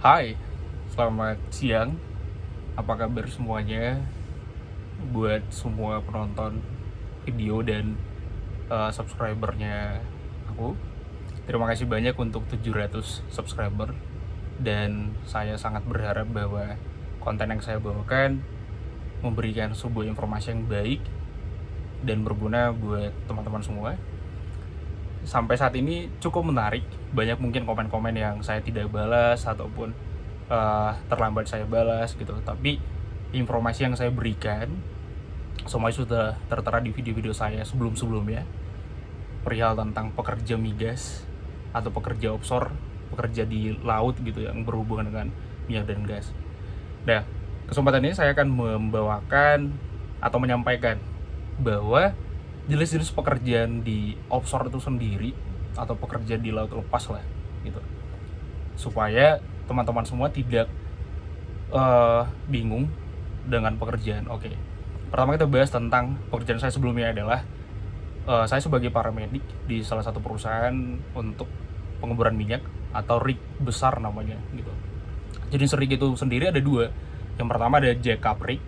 Hai, selamat siang. Apa kabar semuanya? Buat semua penonton video dan subscribernya aku, terima kasih banyak untuk 700 subscriber. Dan saya sangat berharap bahwa konten yang saya bawakan memberikan sebuah informasi yang baik dan berguna buat teman-teman semua. Sampai saat ini cukup menarik, banyak mungkin komen-komen yang saya tidak balas ataupun terlambat saya balas gitu. Tapi informasi yang saya berikan semuanya sudah tertera di video-video saya sebelum-sebelumnya, perihal tentang pekerja migas atau pekerja offshore, pekerja di laut gitu yang berhubungan dengan minyak dan gas. Nah, kesempatan ini saya akan membawakan atau menyampaikan bahwa jenis-jenis pekerjaan di offshore itu sendiri atau pekerja di laut lepas lah gitu, supaya teman-teman semua tidak bingung dengan pekerjaan. Oke, pertama kita bahas tentang pekerjaan saya sebelumnya adalah saya sebagai paramedik di salah satu perusahaan untuk pengeboran minyak atau rig besar namanya gitu. Jenis rig itu sendiri ada dua. Yang pertama ada jackup rig,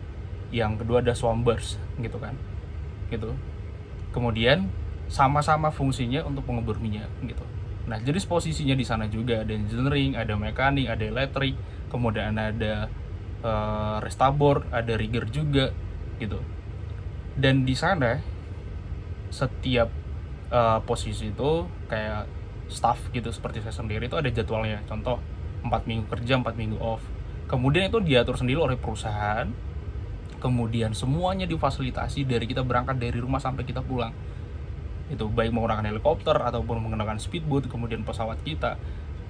yang kedua ada swampburst gitu kan. Gitu. Kemudian sama-sama fungsinya untuk pengebor minyak gitu. Nah, jenis posisinya di sana juga ada engineering, ada mekanik, ada elektrik, kemudian ada restabor, ada rigger juga gitu. Dan di sana setiap posisi itu kayak staff gitu, seperti saya sendiri itu ada jadwalnya. Contoh 4 minggu kerja, 4 minggu off. Kemudian itu diatur sendiri oleh perusahaan. Kemudian semuanya difasilitasi dari kita berangkat dari rumah sampai kita pulang. Itu baik menggunakan helikopter ataupun menggunakan speedboat, kemudian pesawat kita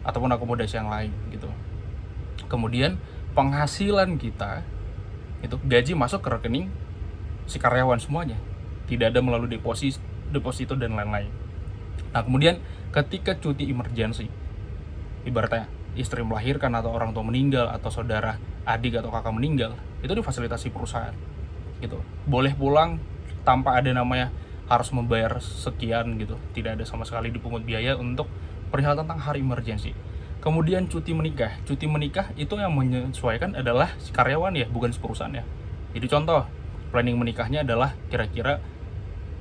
ataupun akomodasi yang lain gitu. Kemudian penghasilan kita itu gaji masuk ke rekening si karyawan semuanya, tidak ada melalui deposito dan lain-lain. Nah, kemudian ketika cuti emergency, ibaratnya istri melahirkan atau orang tua meninggal atau saudara adik atau kakak meninggal, itu difasilitasi perusahaan gitu, boleh pulang tanpa ada namanya harus membayar sekian gitu, tidak ada sama sekali dipungut biaya untuk perihal tentang hari emergency. Kemudian cuti menikah itu yang menyesuaikan adalah si karyawan ya, bukan si perusahaan ya. Jadi contoh, planning menikahnya adalah kira-kira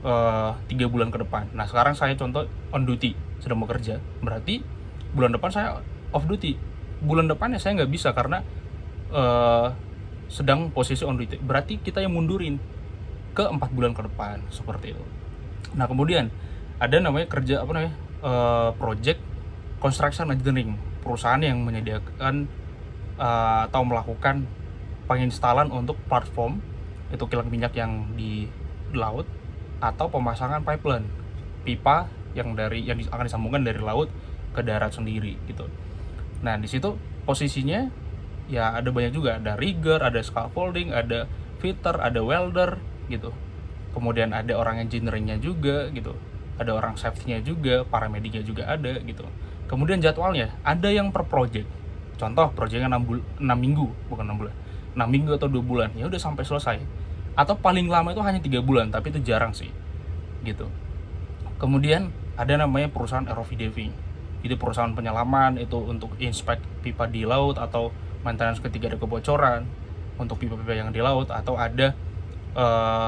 3 bulan ke depan. Nah, sekarang saya contoh on duty, sedang bekerja, berarti bulan depan saya off duty. Bulan depannya saya nggak bisa karena sedang posisi on duty. Berarti kita yang mundurin ke 4 bulan ke depan, seperti itu. Nah, kemudian ada namanya kerja project construction engineering, perusahaan yang menyediakan atau melakukan penginstalan untuk platform itu kilang minyak yang di laut, atau pemasangan pipeline pipa yang akan disambungkan dari laut ke darat sendiri gitu. Nah, di situ posisinya ya ada banyak juga, ada rigger, ada scaffolding, ada fitter, ada welder gitu. Kemudian ada orang engineeringnya juga gitu, ada orang safety-nya juga, paramediknya juga ada gitu. Kemudian jadwalnya ada yang per project. Contoh projectnya 6 minggu, bukan 6 bulan, 6 minggu atau 2 bulan, ya udah sampai selesai. Atau paling lama itu hanya 3 bulan, tapi itu jarang sih gitu. Kemudian ada namanya perusahaan ROV diving, itu perusahaan penyelaman, itu untuk inspect pipa di laut atau maintenance ketika ada kebocoran untuk pipa-pipa yang di laut, atau ada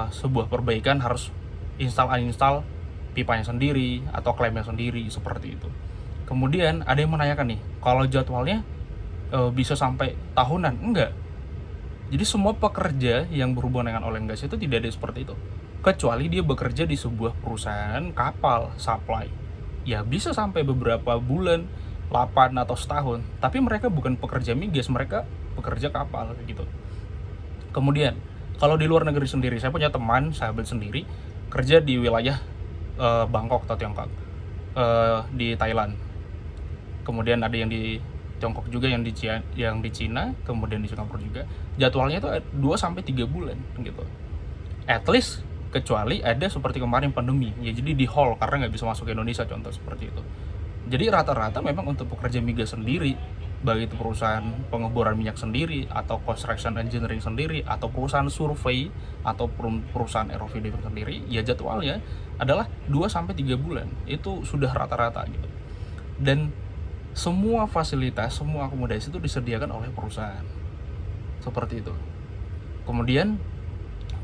sebuah perbaikan harus uninstall pipanya sendiri atau klaimnya sendiri, seperti itu. Kemudian ada yang menanyakan nih, kalau jadwalnya bisa sampai tahunan? Enggak. Jadi semua pekerja yang berhubungan dengan oil and gas itu tidak ada seperti itu, kecuali dia bekerja di sebuah perusahaan kapal supply. Ya bisa sampai beberapa bulan, 8 atau setahun, tapi mereka bukan pekerja migas, mereka pekerja kapal gitu. Kemudian kalau di luar negeri sendiri, saya punya teman, sahabat sendiri, kerja di wilayah Bangkok atau Tiongkok, di Thailand. Kemudian ada yang di Tiongkok juga, yang di Cina, kemudian di Singapura juga. Jadwalnya itu 2-3 bulan gitu. At least, kecuali ada seperti kemarin pandemi, ya jadi di hold karena nggak bisa masuk ke Indonesia, contoh seperti itu. Jadi rata-rata memang untuk pekerja migas sendiri, baik itu perusahaan pengeboran minyak sendiri, atau construction engineering sendiri, atau perusahaan survei, atau perusahaan ROV diving sendiri, ya jadwalnya adalah 2-3 bulan. Itu sudah rata-rata gitu. Dan semua fasilitas, semua akomodasi itu disediakan oleh perusahaan. Seperti itu. Kemudian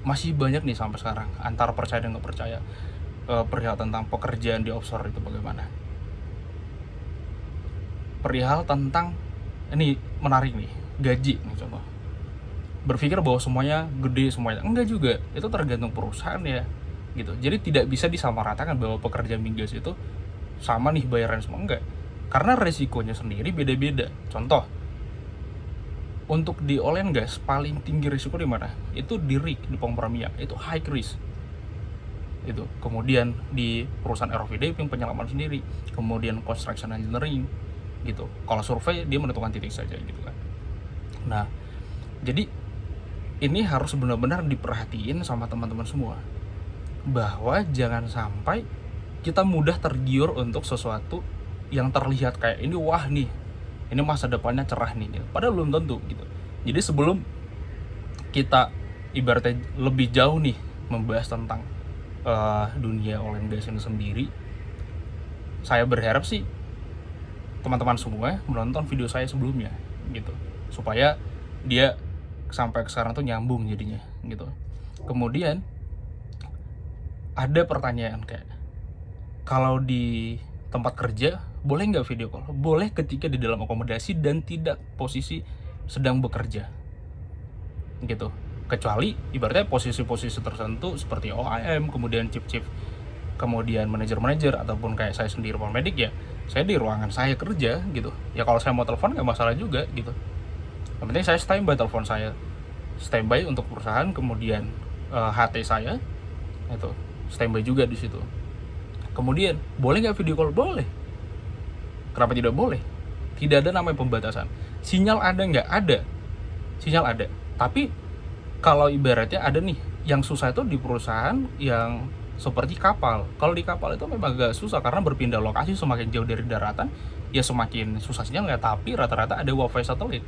masih banyak nih sampai sekarang antara percaya dan nggak percaya perihal tentang pekerjaan di offshore itu bagaimana. Perihal tentang, ini menarik nih, gaji nih contoh. Berpikir bahwa semuanya gede semuanya, enggak juga, itu tergantung perusahaan ya gitu. Jadi tidak bisa disamaratakan bahwa pekerja migas itu sama nih bayaran semua, enggak, karena resikonya sendiri beda-beda. Contoh, untuk di oil and gas paling tinggi risiko di mana? Itu di rig, di pompa minyak, itu high risk itu. Kemudian di perusahaan ROV diving penyelaman sendiri, kemudian construction engineering gitu. Kalau survei dia menentukan titik saja gitu kan. Nah, jadi ini harus benar-benar diperhatiin sama teman-teman semua, bahwa jangan sampai kita mudah tergiur untuk sesuatu yang terlihat kayak ini, wah nih, ini masa depannya cerah nih, padahal belum tentu gitu. Jadi sebelum kita ibaratnya lebih jauh nih membahas tentang dunia oil and gas ini sendiri, saya berharap sih teman-teman semua menonton video saya sebelumnya gitu, supaya dia sampai ke sekarang tuh nyambung jadinya gitu. Kemudian ada pertanyaan kayak, kalau di tempat kerja boleh nggak video call? Boleh ketika di dalam akomodasi dan tidak posisi sedang bekerja gitu. Kecuali ibaratnya posisi-posisi tertentu seperti OIM, kemudian chief, kemudian manajer ataupun kayak saya sendiri paramedik, ya saya di ruangan saya kerja gitu. Ya kalau saya mau telepon nggak masalah juga gitu. Yang penting saya standby, telepon saya standby untuk perusahaan, kemudian HT saya itu standby juga di situ. Kemudian boleh nggak video call? Boleh. Kenapa tidak boleh? Tidak ada namanya pembatasan. Sinyal ada nggak? Ada. Sinyal ada. Tapi kalau ibaratnya ada nih yang susah itu di perusahaan yang seperti kapal. Kalau di kapal itu memang agak susah karena berpindah lokasi semakin jauh dari daratan, ya semakin susah sinyalnya. Tapi rata-rata ada wifi satelit,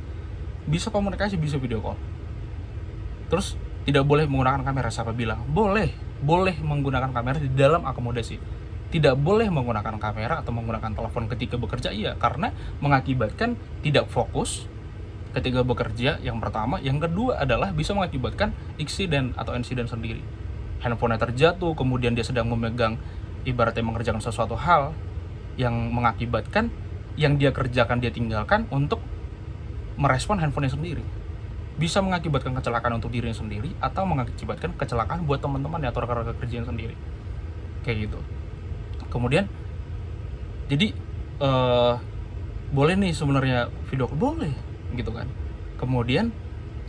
bisa komunikasi, bisa video call. Terus tidak boleh menggunakan kamera. Siapa bilang? Boleh menggunakan kamera di dalam akomodasi. Tidak boleh menggunakan kamera atau menggunakan telepon ketika bekerja, iya, karena mengakibatkan tidak fokus ketika bekerja, yang pertama. Yang kedua adalah bisa mengakibatkan insiden atau insiden sendiri. Handphonenya terjatuh, kemudian dia sedang memegang, ibaratnya mengerjakan sesuatu hal yang mengakibatkan yang dia kerjakan dia tinggalkan untuk merespon handphonenya sendiri. Bisa mengakibatkan kecelakaan untuk dirinya sendiri atau mengakibatkan kecelakaan buat teman-teman atau rekan-rekan kerjanya sendiri. Kayak gitu. Kemudian jadi boleh nih sebenarnya video call, boleh gitu kan. Kemudian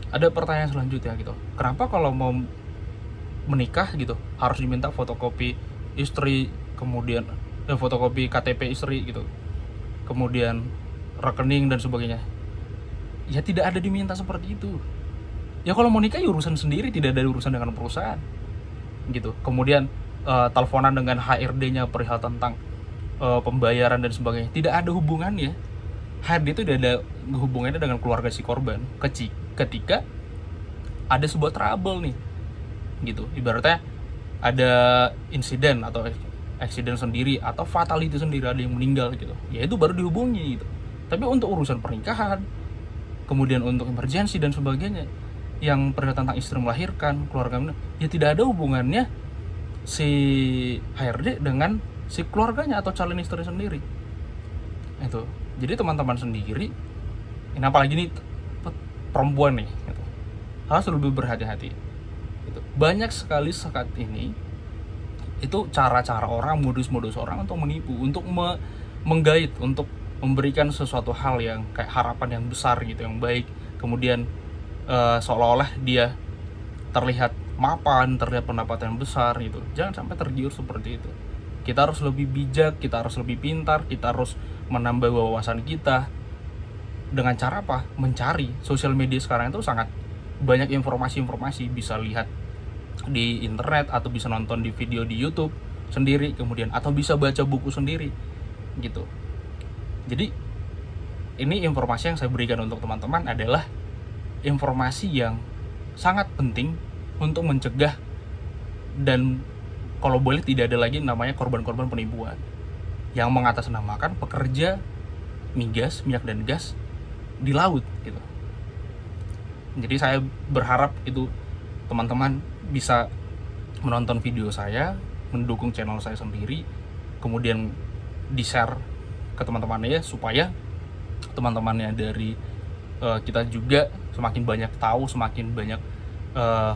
ada pertanyaan selanjutnya gitu, kenapa kalau mau menikah gitu harus diminta fotokopi istri, kemudian fotokopi KTP istri gitu, kemudian rekening dan sebagainya? Ya tidak ada diminta seperti itu. Ya kalau mau nikah ya urusan sendiri, tidak ada urusan dengan perusahaan gitu. Kemudian teleponan dengan HRD-nya perihal tentang pembayaran dan sebagainya, tidak ada hubungannya. HRD itu tidak ada hubungannya dengan keluarga si korban ketika ada sebuah trouble nih gitu. Ibaratnya ada insiden atau accident sendiri atau fatality sendiri, ada yang meninggal gitu, ya itu baru dihubungi gitu. Tapi untuk urusan pernikahan, kemudian untuk emergensi dan sebagainya, yang perihal tentang istri melahirkan, keluarga, ya tidak ada hubungannya si HRD dengan si keluarganya atau calon istri sendiri itu. Jadi teman-teman sendiri, ini apalagi nih perempuan nih gitu, harus lebih berhati-hati gitu. Banyak sekali saat ini itu cara-cara orang, modus-modus orang untuk menipu, untuk menggait, untuk memberikan sesuatu hal yang kayak harapan yang besar gitu, yang baik, kemudian seolah-olah dia terlihat mapan, terlihat pendapatan yang besar gitu. Jangan sampai tergiur seperti itu. Kita harus lebih bijak, kita harus lebih pintar, kita harus menambah wawasan kita. Dengan cara apa? Mencari. Sosial media sekarang itu sangat banyak informasi-informasi, bisa lihat di internet atau bisa nonton di video di YouTube sendiri, kemudian atau bisa baca buku sendiri gitu. Jadi ini informasi yang saya berikan untuk teman-teman adalah informasi yang sangat penting untuk mencegah dan kalau boleh tidak ada lagi namanya korban-korban penipuan yang mengatasnamakan pekerja minyak dan gas di laut gitu. Jadi saya berharap itu teman-teman bisa menonton video saya, mendukung channel saya sendiri, kemudian di-share ke teman-temannya supaya teman-temannya dari kita juga semakin banyak tahu, semakin banyak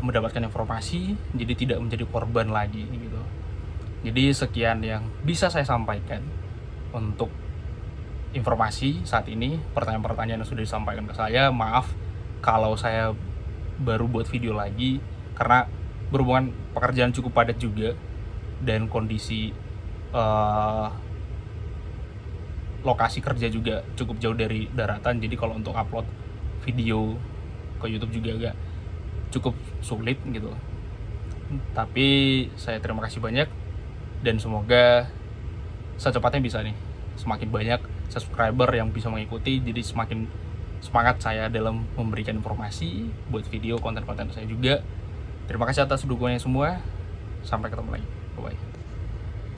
mendapatkan informasi, jadi tidak menjadi korban lagi gitu. Jadi sekian yang bisa saya sampaikan untuk informasi saat ini. Pertanyaan-pertanyaan yang sudah disampaikan ke saya, maaf kalau saya baru buat video lagi karena berhubungan pekerjaan cukup padat juga dan kondisi lokasi kerja juga cukup jauh dari daratan, jadi kalau untuk upload video ke YouTube juga agak cukup sulit gitu. Tapi saya terima kasih banyak dan semoga secepatnya bisa nih semakin banyak subscriber yang bisa mengikuti, jadi semakin semangat saya dalam memberikan informasi buat video konten-konten saya juga. Terima kasih atas dukungannya semua. Sampai ketemu lagi. Bye bye.